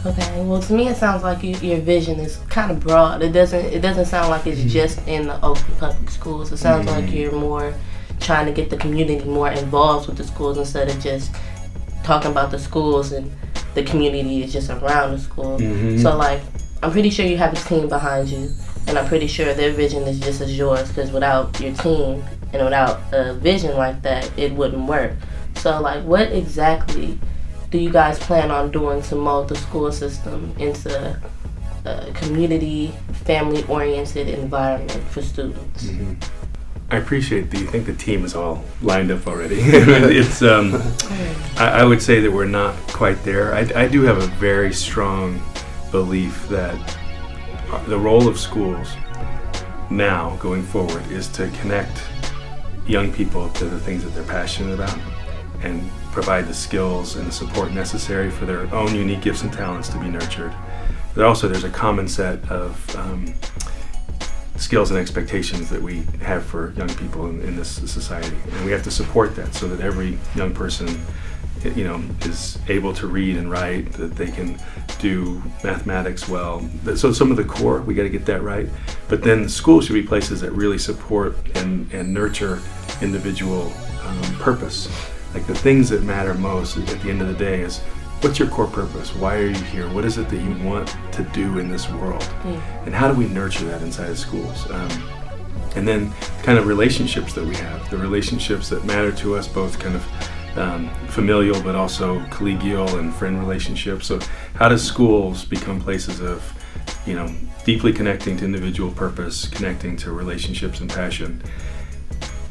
Okay. Well, to me, it sounds like your vision is kind of broad. It doesn't sound like it's just in the Oakland Public Schools. It sounds like you're more trying to get the community more involved with the schools instead of just talking about the schools and the community is just around the school. So, like, I'm pretty sure you have a team behind you, and I'm pretty sure their vision is just as yours, because without your team and without a vision like that, it wouldn't work. So, like, what exactly do you guys plan on doing to mold the school system into a community, family-oriented environment for students? I appreciate you think the team is all lined up already. It's I would say that we're not quite there. I do have a very strong belief that the role of schools now going forward is to connect young people to the things that they're passionate about and provide the skills and the support necessary for their own unique gifts and talents to be nurtured. But also there's a common set of skills and expectations that we have for young people in this society, and we have to support that so that every young person is able to read and write, that they can do mathematics well. So some of the core, we got to get that right. But then the schools should be places that really support and nurture individual purpose. Like the things that matter most at the end of the day is, what's your core purpose? Why are you here? What is it that you want to do in this world? And how do we nurture that inside of schools? And then kind of relationships that we have, the relationships that matter to us, both kind of familial but also collegial and friend relationships. So how does schools become places of, deeply connecting to individual purpose, connecting to relationships and passion?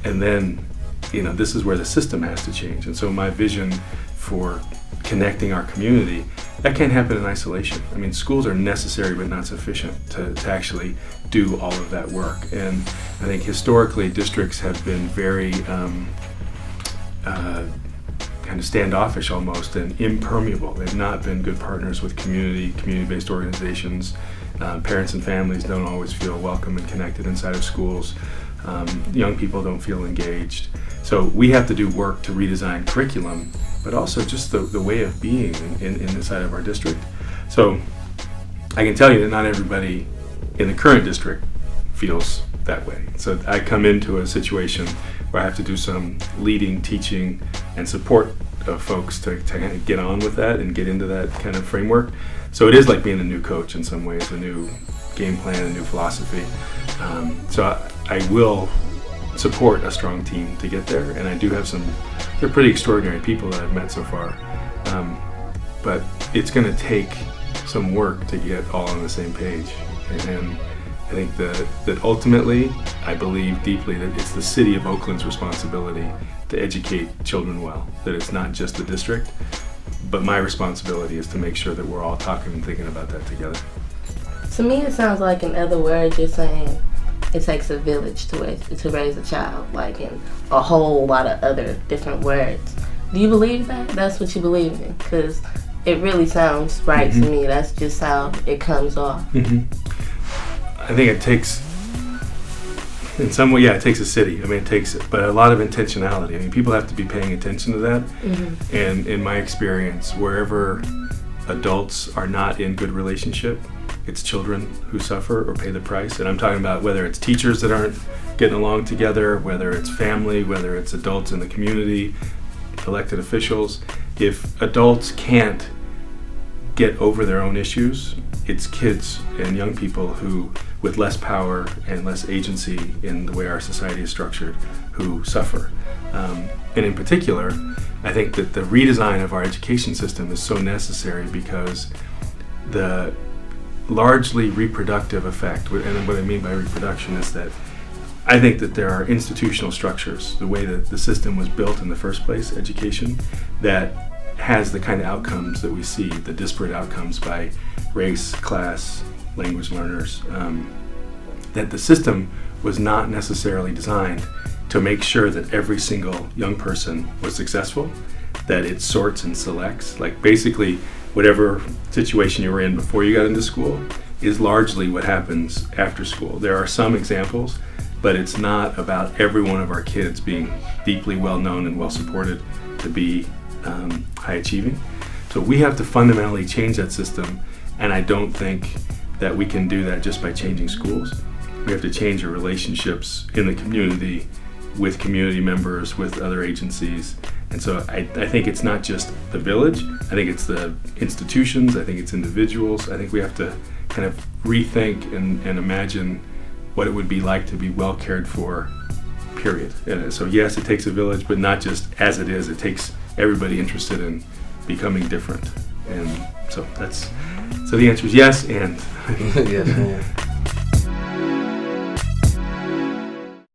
And then, this is where the system has to change. And so my vision for connecting our community, that can't happen in isolation. I mean, schools are necessary but not sufficient to actually do all of that work. And I think historically districts have been very kind of standoffish almost and impermeable. They've not been good partners with community-based organizations. Parents and families don't always feel welcome and connected inside of schools. Young people don't feel engaged. So we have to do work to redesign curriculum, but also just the way of being in inside of our district. So I can tell you that not everybody in the current district feels that way. So I come into a situation where I have to do some leading, teaching, and support of folks to kind of get on with that and get into that kind of framework. So it is like being a new coach in some ways, a new game plan, a new philosophy. So I will support a strong team to get there, and I do have they're pretty extraordinary people that I've met so far. But it's going to take some work to get all on the same page. And I think that ultimately, I believe deeply that it's the city of Oakland's responsibility to educate children well, that it's not just the district, but my responsibility is to make sure that we're all talking and thinking about that together. To me, it sounds like, in other words, you're saying it takes a village to raise a child, like in a whole lot of other different words. Do you believe that? That's what you believe in? Because it really sounds right to me. That's just how it comes off. I think it takes, in some way, it takes a city. I mean, but a lot of intentionality. I mean, people have to be paying attention to that. And in my experience, wherever adults are not in good relationship, it's children who suffer or pay the price. And I'm talking about whether it's teachers that aren't getting along together, whether it's family, whether it's adults in the community, elected officials. If adults can't get over their own issues, it's kids and young people who, with less power and less agency in the way our society is structured, who suffer. And in particular, I think that the redesign of our education system is so necessary because the largely reproductive effect, and what I mean by reproduction is that I think that there are institutional structures, the way that the system was built in the first place, education, that has the kind of outcomes that we see, the disparate outcomes by race, class, language learners, that the system was not necessarily designed to make sure that every single young person was successful, that it sorts and selects. Like basically whatever situation you were in before you got into school is largely what happens after school. There are some examples, but it's not about every one of our kids being deeply well known and well supported to be high achieving. So So we have to fundamentally change that system, and I don't think that we can do that just by changing schools. We have to change our relationships in the community, with community members, with other agencies. And so I think it's not just the village, I think it's the institutions, I think it's individuals. I think we have to kind of rethink and imagine what it would be like to be well cared for, period. And so yes, it takes a village, but not just as it is. It takes everybody interested in becoming different. And so the answer is yes, and Yes,